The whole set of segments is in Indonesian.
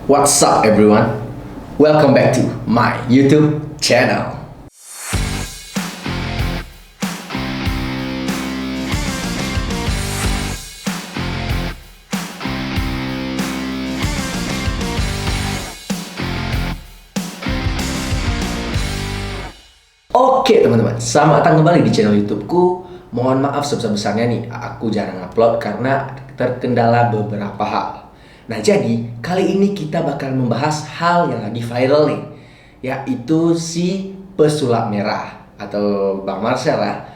What's up everyone? Welcome back to my YouTube channel. Oke teman-teman, selamat datang kembali di channel YouTubeku. Mohon maaf sebesar-besarnya nih, aku jarang upload karena terkendala beberapa hal. Nah jadi, kali ini kita bakal membahas hal yang lagi viral nih, yaitu si pesulap merah atau Bang Marcel lah.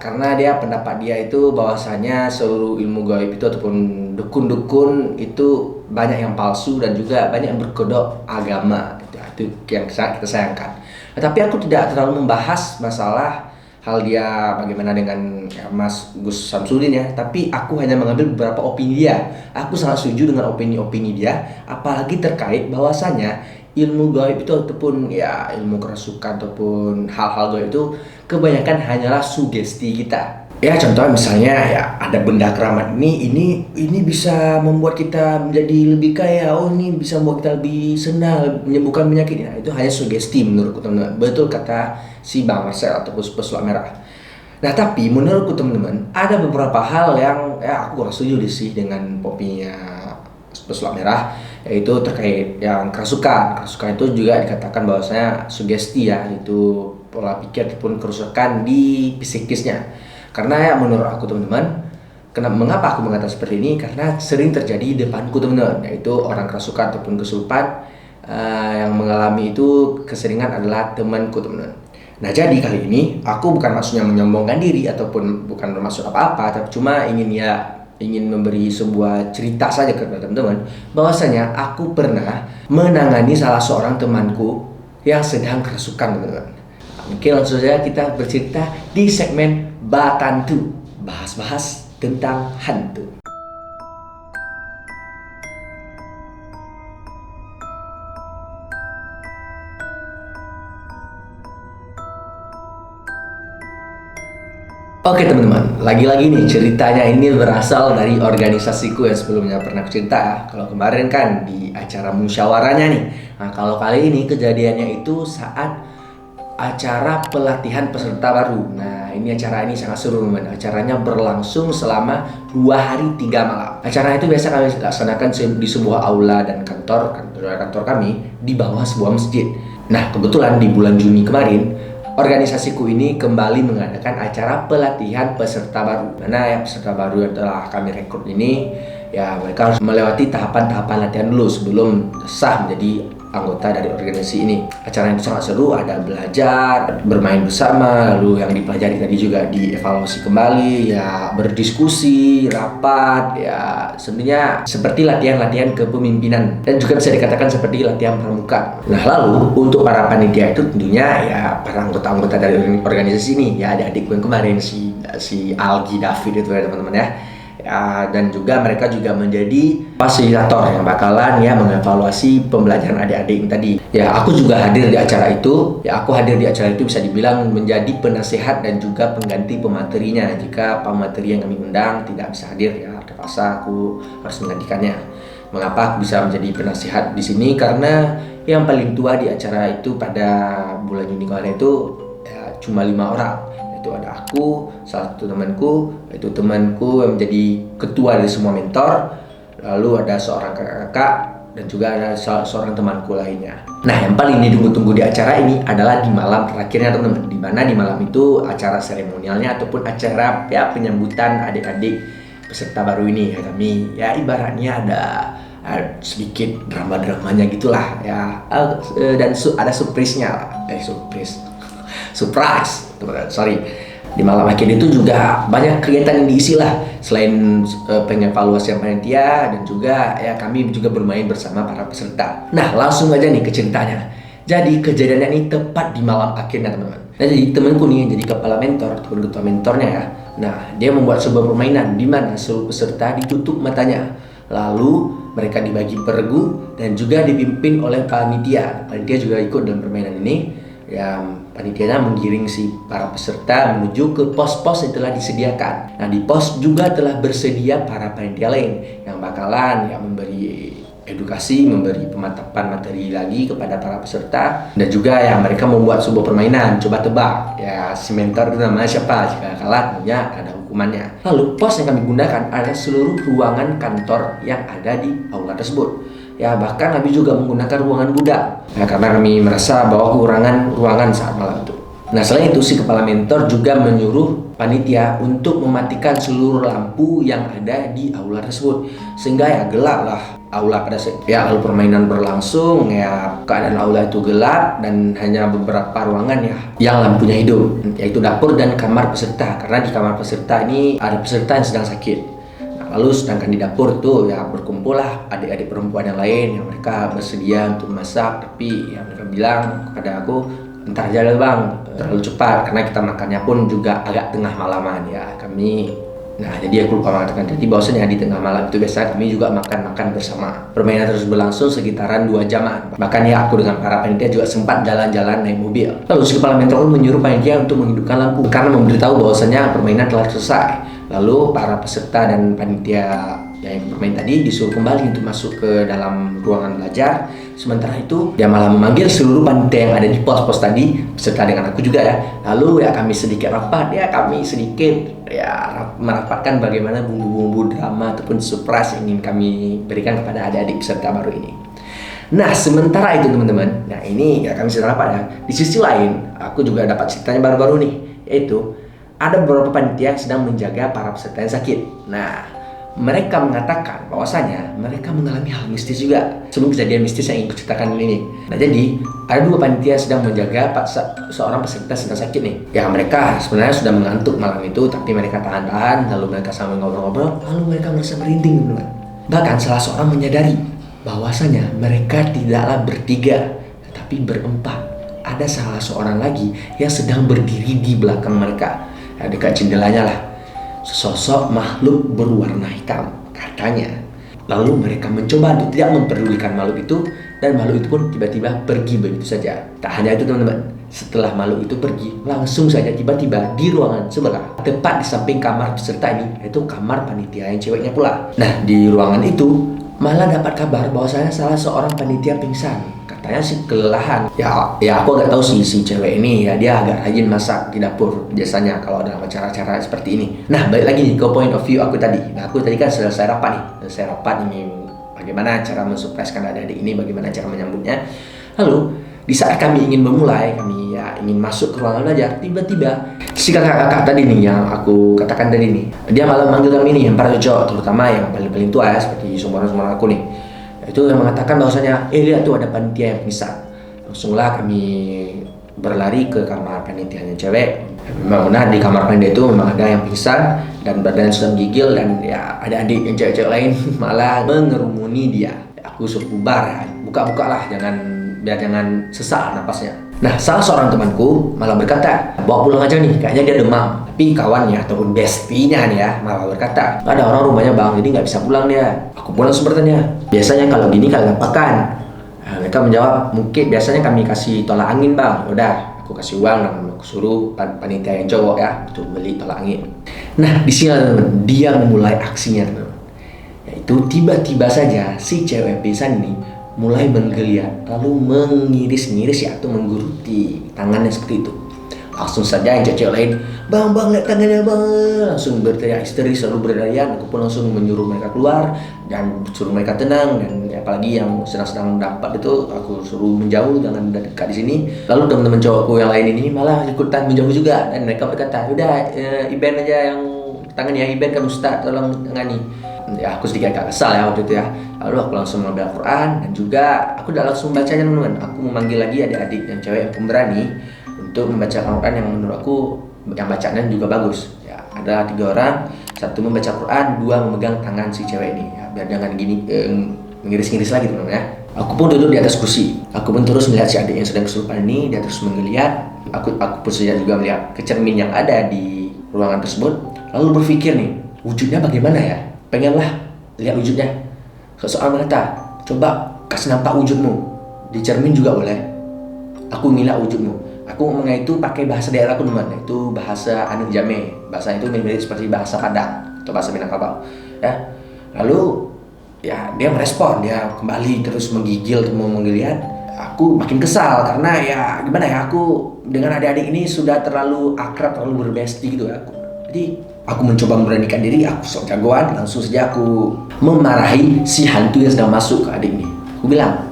Karena pendapat dia itu bahwasanya seluruh ilmu gaib itu ataupun dukun-dukun itu banyak yang palsu dan juga banyak yang berkedok agama. Itu yang sangat kita sayangkan. Tapi aku tidak terlalu membahas masalah hal dia bagaimana dengan Mas Gus Samsudin ya. Tapi aku hanya mengambil beberapa opini dia. Aku sangat setuju dengan opini-opini dia, apalagi terkait bahwasanya ilmu gaib itu ataupun ya ilmu kerasukan ataupun hal-hal gaib itu kebanyakan hanyalah sugesti kita. Ya contoh misalnya ya ada benda keramat ini bisa membuat kita menjadi lebih kaya. Oh ini bisa membuat kita lebih senang, menyembuhkan penyakit. Nah, itu hanya sugesti menurutku teman-teman. Betul kata si Bang Marcel ataupun pesulap merah. Nah tapi menurutku teman-teman ada beberapa hal yang ya aku kurang setuju sih dengan opininya pesulap merah, yaitu terkait yang kerasukan. Kerasukan itu juga dikatakan bahwasanya sugesti ya, itu pola pikir ataupun kerusakan di psikisnya. Karena ya menurut aku teman-teman, mengapa aku mengatakan seperti ini? Karena sering terjadi di depanku teman-teman, yaitu orang kerasukan ataupun kesurupan yang mengalami itu keseringan adalah temanku teman-teman. Nah jadi kali ini aku bukan maksudnya menyombongkan diri ataupun bukan bermaksud apa-apa, tapi cuma ingin memberi sebuah cerita saja kepada teman-teman bahwasanya aku pernah menangani salah seorang temanku yang sedang kerasukan teman-teman. Oke, langsung saja kita bercerita di segmen Batantu, bahas-bahas tentang hantu. Oke teman-teman, lagi-lagi nih ceritanya ini berasal dari organisasiku yang sebelumnya pernah cerita. Kalau kemarin kan di acara musyawarahnya nih. Nah kalau kali ini kejadiannya itu saat acara pelatihan peserta baru. Nah ini acara ini sangat seru teman. Acaranya berlangsung selama 2 hari 3 malam. Acara itu biasa kami laksanakan di sebuah aula dan kantor kami di bawah sebuah masjid. Nah kebetulan di bulan Juni kemarin organisasiku ini kembali mengadakan acara pelatihan peserta baru. Mana ya peserta baru yang telah kami rekrut ini ya mereka harus melewati tahapan-tahapan latihan dulu sebelum sah menjadi anggota dari organisasi ini. Acara itu sangat seru, ada belajar, bermain bersama, lalu yang dipelajari tadi juga dievaluasi kembali, ya berdiskusi, rapat, ya sebenarnya seperti latihan-latihan kepemimpinan dan juga bisa dikatakan seperti latihan pramuka. Nah lalu untuk para panitia itu tentunya ya para anggota-anggota dari organisasi ini, ya adik-adikku yang kemarin si Algi David itu ya teman-teman ya. Dan juga mereka juga menjadi fasilitator yang bakalan ya mengevaluasi pembelajaran adik-adik yang tadi. Ya aku juga hadir di acara itu. Ya aku hadir di acara itu bisa dibilang menjadi penasehat dan juga pengganti pematerinya jika pemateri yang kami undang tidak bisa hadir ya terpaksa aku harus menggantikannya. Mengapa aku bisa menjadi penasehat di sini? Karena yang paling tua di acara itu pada bulan Juni kemarin itu ya, cuma 5 orang. Itu ada aku, salah satu temanku, itu temanku yang menjadi ketua dari semua mentor, lalu ada seorang kakak dan juga ada seorang temanku lainnya. Nah yang paling ditunggu-tunggu di acara ini adalah di malam terakhirnya teman-teman, di mana di malam itu acara seremonialnya ataupun acara ya penyambutan adik-adik peserta baru ini ya kami ya ibaratnya ada sedikit drama-dramanya gitulah ya, dan ada surprise-nya surprise teman-teman, sorry. Di malam akhir itu juga banyak kegiatan yang diisi lah selain pengevaluasian panitia dan juga ya kami juga bermain bersama para peserta. Nah langsung aja nih ke ceritanya. Jadi kejadiannya ini tepat di malam akhirnya teman-teman. Nah jadi temanku nih yang jadi kepala mentor ataupun ketua mentornya ya. Nah dia membuat sebuah permainan di mana seluruh peserta ditutup matanya. Lalu mereka dibagi peregu dan juga dipimpin oleh panitia. Panitia juga ikut dalam permainan ini. Ya, panitianya menggiring si para peserta menuju ke pos-pos yang telah disediakan. Nah, di pos juga telah bersedia para panitia lain yang bakalan ya memberi edukasi, memberi pemantapan materi lagi kepada para peserta, dan juga ya mereka membuat sebuah permainan coba tebak. Ya si mentor itu namanya siapa, jika kalah tentunya ada hukumannya. Lalu pos yang kami gunakan adalah seluruh ruangan kantor yang ada di aula tersebut. Ya bahkan kami juga menggunakan ruangan gudang. Ya, karena kami merasa bahwa kekurangan ruangan saat malam itu. Nah selain itu si kepala mentor juga menyuruh panitia untuk mematikan seluruh lampu yang ada di aula tersebut, sehingga ya gelap lah aula pada saat ya lalu permainan berlangsung. Ya keadaan aula itu gelap dan hanya beberapa ruangan ya yang lampunya hidup, yaitu dapur dan kamar peserta, karena di kamar peserta ini ada peserta yang sedang sakit. Nah, lalu sedangkan di dapur tuh ya berkumpul lah adik-adik perempuan yang lain yang mereka bersedia untuk masak, tapi ya mereka bilang kepada aku, entar aja lah bang, terlalu cepat karena kita makannya pun juga agak tengah malaman ya kami. Nah jadi aku lupa mengatakan tadi bahwasanya di tengah malam itu biasa kami juga makan-makan bersama. Permainan terus berlangsung sekitaran 2 jaman. Bahkan ya aku dengan para panitia juga sempat jalan-jalan naik mobil. Lalu si kepala mentor menyuruh panitia untuk menghidupkan lampu karena memberitahu bahwasanya permainan telah selesai. Lalu para peserta dan panitia yang bermain tadi disuruh kembali untuk masuk ke dalam ruangan belajar. Sementara itu dia malah memanggil seluruh panitia yang ada di pos-pos tadi beserta dengan aku juga ya. Lalu ya kami sedikit rapat ya, kami sedikit ya merapatkan bagaimana bumbu-bumbu drama ataupun surprise yang ingin kami berikan kepada adik-adik peserta baru ini. Nah sementara itu teman-teman, nah ini ya kami sedang rapat ya. Di sisi lain aku juga dapat ceritanya baru-baru nih, yaitu ada beberapa panitia yang sedang menjaga para peserta yang sakit. Nah mereka mengatakan bahwasanya mereka mengalami hal mistis juga sebelum kejadian mistis yang ingin kuceritakan ini. Nah jadi ada 2 panitia sedang menjaga seorang peserta sedang sakit nih. Ya mereka sebenarnya sudah mengantuk malam itu, tapi mereka tahan-tahan, lalu mereka sambil ngobrol-ngobrol, lalu mereka merasa merinding teman-teman. Bahkan salah seorang menyadari bahwasanya mereka tidaklah bertiga, tetapi berempat. Ada salah seorang lagi yang sedang berdiri di belakang mereka, ya, dekat jendelanya lah. Sesosok makhluk berwarna hitam katanya. Lalu mereka mencoba untuk tidak memperdulikan makhluk itu, dan makhluk itu pun tiba-tiba pergi begitu saja. Tak hanya itu teman-teman, setelah makhluk itu pergi, langsung saja tiba-tiba di ruangan sebelah, tepat di samping kamar peserta ini, yaitu kamar panitia yang ceweknya pula. Nah di ruangan itu malah dapat kabar bahwasanya salah seorang panitia pingsan. Katanya sih kelelahan. Ya aku agak tahu sih si cewek ini ya, dia agak rajin masak di dapur biasanya kalau dalam acara-acara seperti ini. Nah balik lagi nih ke point of view aku tadi. Nah aku tadi kan selesai rapat ini bagaimana cara mensurprisekan adik-adik ini, bagaimana cara menyambutnya. Lalu di saat kami ingin memulai, kami ya ingin masuk ke ruangan belajar, tiba-tiba si kakak-kakak tadi nih yang aku katakan tadi nih, dia malah manggil kami nih yang para cowok, terutama yang paling tua ya, seperti seumuran aku nih. Itu yang mengatakan bahwasanya lihat tuh ada panitia yang pingsan. Langsunglah kami berlari ke kamar panitia yang cewek. Memang benar di kamar panitia itu memang ada yang pingsan dan badan sudah menggigil, dan ya ada adik yang cewek-cewek lain malah mengerumuni dia. Aku suruh bubar ya, buka-buka lah, biar jangan sesak napasnya. Nah salah seorang temanku malah berkata, bawa pulang aja nih, kayaknya dia demam. Tapi kawannya ataupun bestinya nih ya malah berkata, nggak ada orang rumahnya bang, jadi nggak bisa pulang dia. Aku pun langsung bertanya, biasanya kalau gini kalian apakan? Nah, mereka menjawab, mungkin biasanya kami kasih tolak angin bang. Udah, aku kasih uang dan aku suruh panitia yang cowok ya untuk beli tolak angin. Nah di sini teman-teman, dia memulai aksinya teman-teman. Yaitu tiba-tiba saja si cewek pingsan ini mulai menggeliat, lalu mengiris-ngiris ya atau menggeruti tangannya seperti itu. Langsung saja yang cewek lain, bang lihat tangannya bang, langsung berteriak histeris lalu berdarian. Aku pun langsung menyuruh mereka keluar dan suruh mereka tenang, dan apalagi yang sedang dapat itu aku suruh menjauh, jangan dekat di sini. Lalu teman-teman cowokku yang lain ini malah ikutan menjauh juga, dan mereka berkata, udah Iben aja yang tangannya, Iben kan Ustaz, tolong tangani. Ya aku sedikit agak kesal ya waktu itu ya. Lalu aku langsung mengambil Al-Quran, dan juga aku udah langsung bacanya teman-teman. Aku memanggil lagi adik-adik yang cewek yang pemberani untuk membaca Al-Quran yang menurut aku yang bacaannya juga bagus. Ya ada 3 orang, 1 membaca Al-Quran, 2 memegang tangan si cewek ini ya, biar jangan gini mengiris-ngiris lagi teman-teman ya. Aku pun duduk di atas kursi. Aku pun terus melihat si adik yang sedang kesurupan ini. Dia terus menggeliat. Aku pun saja juga melihat ke cermin yang ada di ruangan tersebut. Lalu berpikir nih, wujudnya bagaimana ya? Pengenlah lihat wujudnya. Seseorang berkata, coba kasih nampak wujudmu di cermin juga boleh. Aku ingin lihat wujudmu. Aku ngomongnya itu pakai bahasa daerahku teman, itu bahasa Anu Jame. Bahasa itu mirip seperti bahasa Padang atau bahasa Minangkabau. Ya. Lalu ya dia merespon, dia kembali terus menggigil atau menggeliat. Aku makin kesal karena ya gimana ya, aku dengan adik-adik ini sudah terlalu akrab, terlalu berbesti gitu ya. Jadi aku mencoba memberanikan diri, aku sok jagoan, langsung saja aku memarahi si hantu yang sedang masuk ke adik ini. Aku bilang,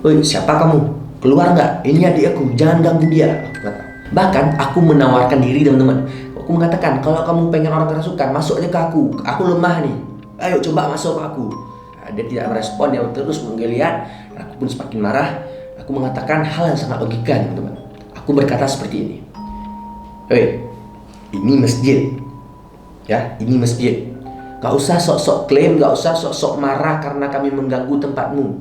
"Woi, siapa kamu? Keluar nggak? Ini adik aku, jangan ganggu dia." Aku kata. Bahkan aku menawarkan diri, teman-teman. Aku mengatakan, kalau kamu pengen orang kerasukan, masuk aja ke aku lemah nih. Ayo coba masuk ke aku. Nah, dia tidak merespon, dia terus menggeliat. Aku pun semakin marah. Aku mengatakan hal yang sangat logika, teman-teman. Aku berkata seperti ini. Hei, ini masjid. Ya, ini masjid. Gak usah sok-sok klaim, gak usah sok-sok marah karena kami mengganggu tempatmu.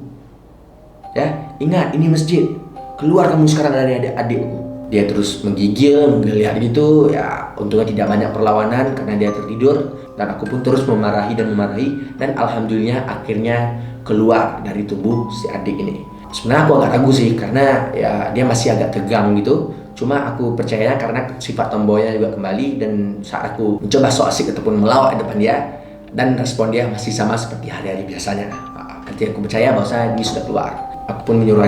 Ya, ingat ini masjid. Keluar kamu sekarang dari adik-adikku. Dia terus menggigil, menggeliat gitu. Ya, untungnya tidak banyak perlawanan karena dia tertidur. Dan aku pun terus memarahi. Dan alhamdulillah akhirnya keluar dari tubuh si adik ini. Sebenarnya aku agak ragu sih karena ya dia masih agak tegang gitu. Cuma aku percaya karena sifat tomboynya juga kembali. Dan saat aku mencoba sok asik ataupun melawak di depan dia, dan respon dia masih sama seperti hari-hari biasanya. Berarti aku percaya bahwa ini sudah keluar. Aku pun menyuruh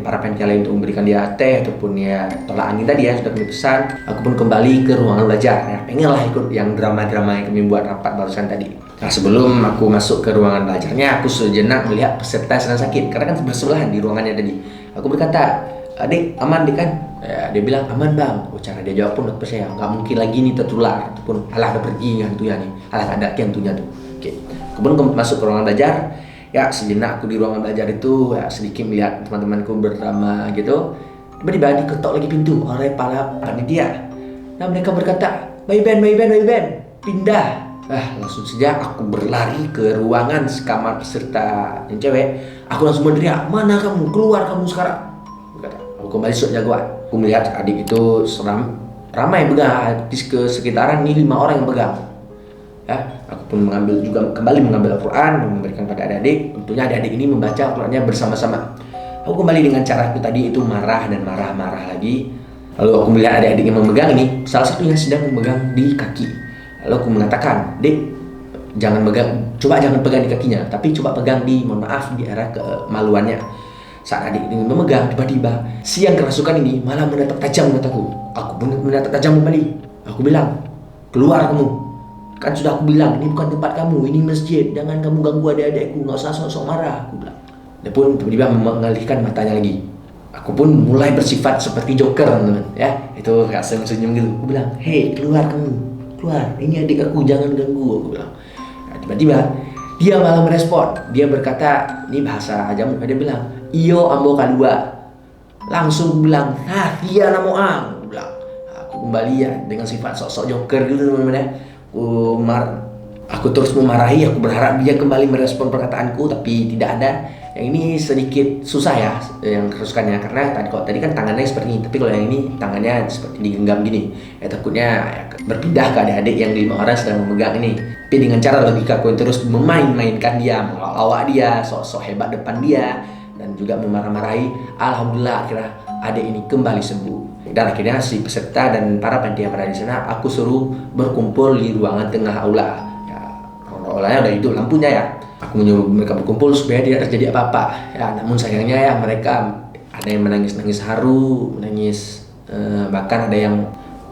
para panitia lain untuk memberikan dia teh ataupun ya tolak angin tadi ya sudah kami pesan. Aku pun kembali ke ruangan belajar. Ya, pengen lah ikut yang drama-drama yang kami buat rapat barusan tadi. Nah, sebelum aku masuk ke ruangan belajarnya, aku sejenak melihat peserta yang sedang sakit karena kan bersebelahan di ruangannya tadi. Aku berkata, "Adik, aman dik kan?" Ya, dia bilang, "Aman bang." Cara dia jawab pun aku percaya, nggak mungkin lagi nih tertular ataupun alah udah pergi hantunya nih, alah ada hantunya tuh. Oke. Kemudian masuk ke ruangan belajar. Ya, sejenak aku di ruangan belajar itu ya sedikit melihat teman-temanku berdrama gitu. Tiba-tiba diketok lagi pintu oleh para panitia. Nah, mereka berkata, Bayi Ben, pindah." Langsung saja aku berlari ke ruangan kamar peserta yang cewek. Aku langsung berteriak, "Mana kamu? Keluar kamu sekarang!" Aku kembali sok jagoan. Aku melihat adik itu ramai pegang di sekitaran ini 5 orang yang pegang. Ya, aku pun kembali mengambil Al-Quran, memberikan pada adik-adik. Tentunya adik-adik ini membaca Al-Qurannya bersama-sama. Aku kembali dengan cara aku tadi itu marah lagi. Lalu aku melihat adik-adik yang memegang ini, salah satunya sedang memegang di kaki. Lalu aku mengatakan, "Dek, jangan pegang di kakinya, tapi coba pegang di, mohon maaf, di arah kemaluannya." Saat adik ini memegang, tiba-tiba si yang kerasukan ini malah menatap tajam mataku. Aku pun menatap tajam kembali. Aku bilang, "Keluar kamu. Kan sudah aku bilang, ini bukan tempat kamu, ini masjid. Jangan kamu ganggu adik-adikku, gak usah sok-sok marah." Aku bilang. Dia pun tiba-tiba mengalihkan matanya lagi. Aku pun mulai bersifat seperti Joker, teman-teman. Ya, itu kayak senyum gitu. Aku bilang, "Hei, keluar kamu. Keluar, ini adik aku, jangan ganggu." Aku bilang. Nah, tiba-tiba dia malah merespon. Dia berkata, ini bahasa jamu, dia bilang, "Iyo ambo kadua." Langsung aku bilang, "Nah, dia namo ang." Aku bilang. Aku kembali ya dengan sifat sok-sok Joker gitu, teman-teman ya. Aku terus memarahi. Aku berharap dia kembali merespon perkataanku, tapi tidak ada. Yang ini sedikit susah ya yang kerasukannya, karena tadi kan tangannya seperti ini, tapi kalau yang ini tangannya seperti digenggam gini. Ya takutnya berpindah ke adik-adik yang 5 orang sedang memegang ini. Tapi dengan cara logika aku terus memain-mainkan dia, melawak dia, sok-sok hebat depan dia, dan juga memarah-marahi. Alhamdulillah akhirnya adik ini kembali sembuh. Dan akhirnya si peserta dan para panitia pada di sana aku suruh berkumpul di ruangan tengah aula. Ya, aulanya udah hidup lampunya ya. Aku menyuruh mereka berkumpul supaya tidak terjadi apa-apa. Ya, namun sayangnya ya mereka ada yang menangis haru, bahkan ada yang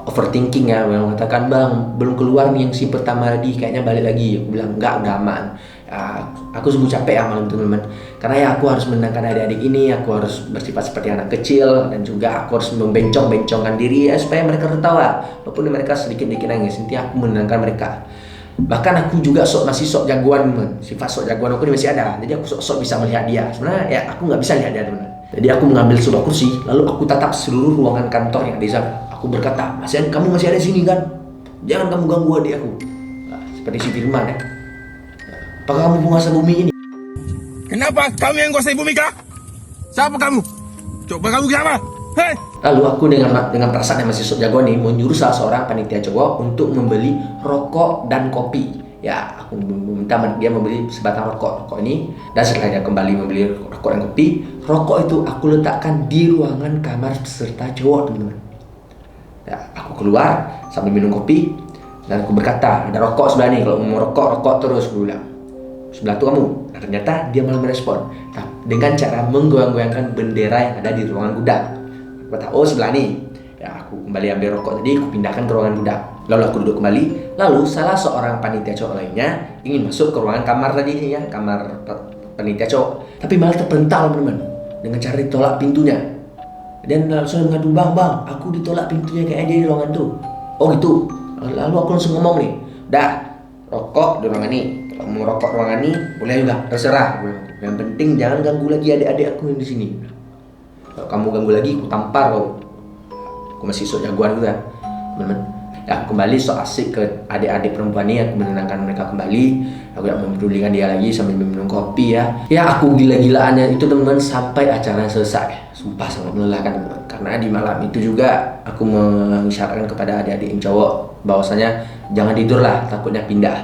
overthinking ya, yang mengatakan, "Bang, belum keluar nih yang si pertama tadi, kayaknya balik lagi." Aku bilang, "Enggak, udah aman." Ya, aku sungguh capek ya malam teman-teman, karena ya aku harus menenangkan adik-adik ini, aku harus bersifat seperti anak kecil, dan juga aku harus membencong-bencongkan diri ya, supaya mereka tertawa, walaupun mereka sedikit-sedikit nangis. Intinya aku menenangkan mereka. Bahkan aku juga masih sok jagoan, sifat sok jagoan aku ini masih ada. Jadi aku sok bisa melihat dia. Sebenarnya ya aku nggak bisa lihat dia, teman. Jadi aku mengambil sebuah kursi, lalu aku tatap seluruh ruangan kantor yang ada di sana. Aku berkata, kamu masih ada di sini kan? Jangan kamu ganggu adik aku." Nah, seperti si Firman ya. "Apakah kamu penguasa bumi ini?" Kenapa kamu yang kuasai bumi kah? Siapa kamu? Coba kamu siapa? Hei! Lalu aku dengan perasaan yang masih sok jago nih menyuruh salah seorang panitia cowok untuk membeli rokok dan kopi. Ya, aku meminta dia membeli sebatang rokok ini, dan setelah dia kembali membeli rokok dan kopi, rokok itu aku letakkan di ruangan kamar peserta cowok, teman-teman. Ya, aku keluar sambil minum kopi dan aku berkata, "Ada rokok sebelah nih, kalau mau rokok terus," aku bilang. "Sebelah tuh kamu." Nah, ternyata dia malah merespon dengan cara menggoyang-goyangkan bendera yang ada di ruangan gudang. Aku kata, oh sebelah nih. Ya, aku kembali ambil rokok tadi, aku pindahkan ke ruangan gudang. Lalu aku duduk kembali. Lalu salah seorang panitia cowok lainnya ingin masuk ke ruangan kamar tadi ya, kamar panitia cowok. Tapi malah terpental teman-teman dengan cara ditolak pintunya. Dan langsung mengadu, bang, aku ditolak pintunya kayak dia di ruangan tuh. Oh gitu. Lalu aku langsung ngomong nih, dah, rokok di ruangan ini. Kalau mau rokok ruangan ini, boleh juga, terserah. Yang penting jangan ganggu lagi adik-adik aku yang di sini. Kalau kamu ganggu lagi, aku tampar kau. Aku masih sok jagoan juga, teman-teman. Ya, aku kembali sok asik ke adik-adik perempuan ini, aku menenangkan mereka kembali. Aku tidak mempedulikan dia lagi sambil minum kopi ya. Ya, aku gila-gilaannya itu teman-teman sampai acara selesai. Sumpah sangat melelahkan teman-teman. Karena di malam itu juga aku mengisyaratkan kepada adik-adik yang cowok bahwasanya jangan tidur lah, takutnya pindah.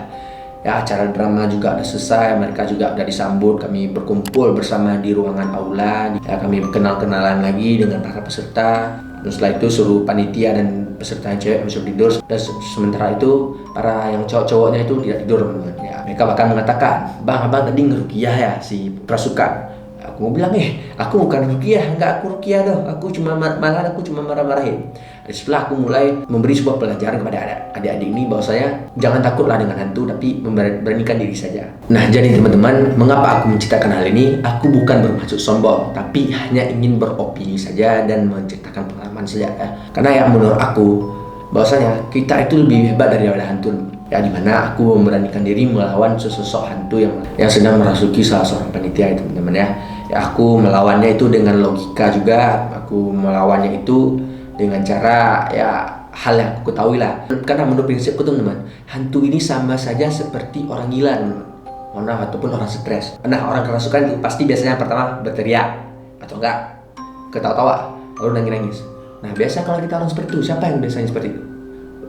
Ya, acara drama juga udah selesai, mereka juga udah disambut, kami berkumpul bersama di ruangan aula. Ya, kami kenal-kenalan lagi dengan para peserta. Dan setelah itu suruh panitia dan peserta yang cewek suruh tidur. Dan sementara itu para yang cowok-cowoknya itu tidak tidur teman-teman. Ya, mereka bahkan mengatakan, bang, abang tadi ngerukiah ya si kerasukan. Aku mau bilang, aku bukan rukiah, enggak aku rukiah doh. Aku cuma marah-marahin. Setelah aku mulai memberi sebuah pelajaran kepada adik-adik ini bahwasanya jangan takutlah dengan hantu, tapi memberanikan diri saja. Nah, jadi teman-teman, mengapa aku menceritakan hal ini? Aku bukan bermaksud sombong, tapi hanya ingin beropini saja dan menceritakan pengalaman saja. Karena ya menurut aku bahwasanya kita itu lebih hebat daripada hantu. Ya, dimana aku memberanikan diri melawan sesosok hantu yang sedang merasuki salah seorang panitia itu teman-teman ya. Ya, aku melawannya itu dengan logika juga. Aku melawannya itu dengan cara ya hal yang aku ketahui lah. Karena menurut prinsipku teman-teman, hantu ini sama saja seperti orang gila teman-teman, ataupun orang stres. Nah, orang kerasukan itu pasti biasanya pertama berteriak atau enggak ketawa-tawa lalu nangis-nangis. Nah, biasa kalau kita orang seperti itu, siapa yang biasanya seperti itu?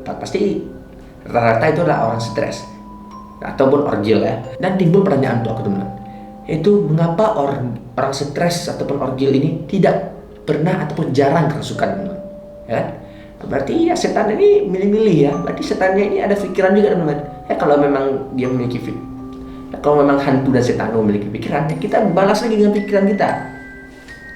Pasti rata-rata itu adalah orang stres ataupun orgil ya. Dan timbul pertanyaan untuk aku teman-teman, itu mengapa orang stres ataupun orgil ini tidak pernah ataupun jarang kerasukan teman-teman? Ya, berarti ya setan ini milih-milih ya. Berarti setannya ini ada pikiran juga teman-teman. Ya, kalau memang dia memiliki kalau memang hantu dan setan memiliki pikiran, ya kita balas lagi dengan pikiran kita.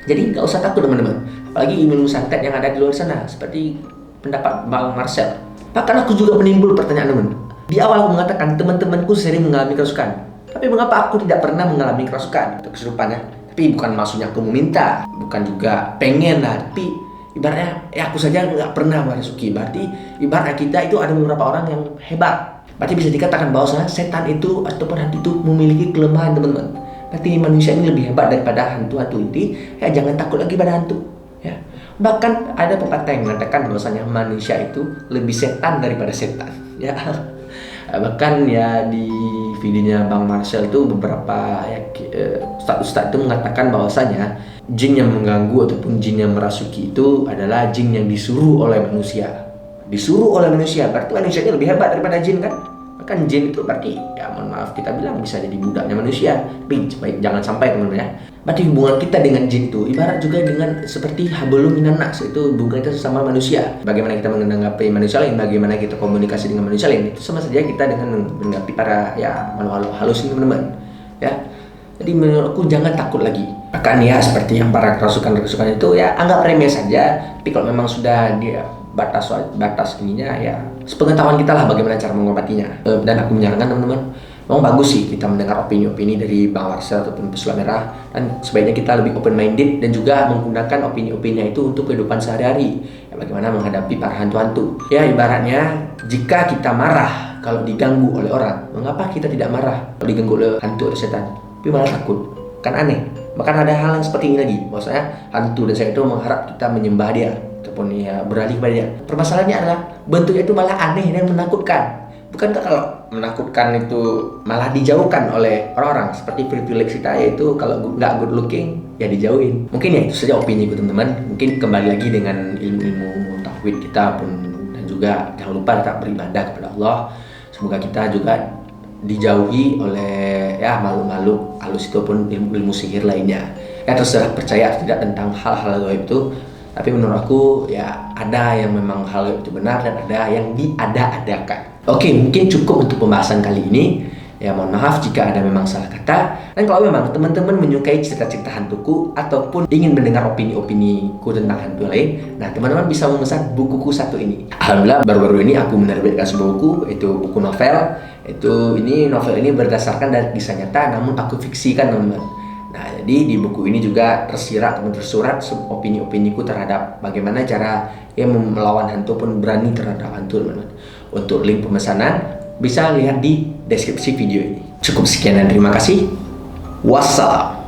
Jadi nggak usah takut teman-teman. Apalagi ilmu santet yang ada di luar sana, seperti pendapat Bang Marcel. Bahkan aku juga menimbul pertanyaan teman. Di awal aku mengatakan teman-temanku sering mengalami kerasukan. Tapi mengapa aku tidak pernah mengalami kerasukan atau kesurupannya? Tapi bukan maksudnya aku meminta, bukan juga pengen lah. Tapi ibaratnya ya aku saja nggak pernah merasuki. Berarti ibaratnya kita itu ada beberapa orang yang hebat. Berarti bisa dikatakan bahwa setan itu ataupun hantu itu memiliki kelemahan teman-teman. Berarti manusia ini lebih hebat daripada hantu-hantu ini. Ya, jangan takut lagi pada hantu. Ya. Bahkan ada pepatah yang mengatakan bahwasanya manusia itu lebih setan daripada setan. Ya. Bahkan ya di videonya Bang Marcel itu beberapa ya, ustaz-ustaz itu mengatakan bahwasanya jin yang mengganggu ataupun jin yang merasuki itu adalah jin yang disuruh oleh manusia. Disuruh oleh manusia, berarti manusianya lebih hebat daripada jin kan? Bahkan jin itu berarti ya mohon maaf kita bilang bisa jadi budaknya manusia. Tapi jangan sampai teman-teman ya. Berarti hubungan kita dengan jin itu ibarat juga dengan seperti hablum minan nas, itu hubungan kita sesama manusia. Bagaimana kita menanggapi manusia lain, bagaimana kita komunikasi dengan manusia lain, itu sama saja kita dengan menanggapi para ya makhluk halus ini teman-teman. Ya. Jadi menurutku jangan takut lagi. Bahkan ya seperti yang para kerasukan-kerasukan itu ya anggap remeh saja. Tapi kalau memang sudah dia batas ininya ya sepengetahuan kita lah bagaimana cara mengobatinya. Dan aku menyarankan teman-teman, memang bagus sih kita mendengar opini-opini dari Bang Marcel ataupun Pesulap Merah, dan sebaiknya kita lebih open minded dan juga menggunakan opini-opininya itu untuk kehidupan sehari-hari ya, bagaimana menghadapi para hantu-hantu. Ya ibaratnya jika kita marah kalau diganggu oleh orang, mengapa kita tidak marah kalau diganggu oleh hantu atau setan, tapi malah takut? Kan aneh. Bahkan ada hal yang seperti ini lagi, bahwasanya hantu dan setan itu mengharap kita menyembah dia ataupun ya beralih kepada dia. Permasalahannya adalah bentuknya itu malah aneh dan menakutkan. Bukankah kalau menakutkan itu malah dijauhkan oleh orang-orang seperti privilege kita, yaitu kalau nggak good looking ya dijauhin. Mungkin ya itu saja opini ku teman-teman. Mungkin kembali lagi dengan ilmu-ilmu tauhid kita pun, dan juga jangan lupa tetap beribadah kepada Allah. Semoga kita juga dijauhi oleh ya makhluk-makhluk halus itu pun ilmu sihir lainnya. Ya terserah percaya atau tidak tentang hal-hal gaib itu. Tapi menurut aku ya ada yang memang hal itu benar dan ada yang diada-adakan. Oke, mungkin cukup untuk pembahasan kali ini. Ya mohon maaf jika ada memang salah kata. Dan kalau memang teman-teman menyukai cerita-cerita hantuku ataupun ingin mendengar opini-opiniku tentang hantu lain, nah teman-teman bisa memesan bukuku satu ini. Alhamdulillah baru-baru ini aku menerbitkan sebuah buku, itu buku novel. Novel ini berdasarkan dari kisah nyata, namun aku fiksikan teman-teman. Nah jadi di buku ini juga tersirat ataupun tersurat opini-opiniku terhadap bagaimana cara melawan hantu pun berani terhadap hantu teman-teman. Untuk link pemesanan bisa lihat di deskripsi video ini. Cukup sekian dan terima kasih. Wassalam.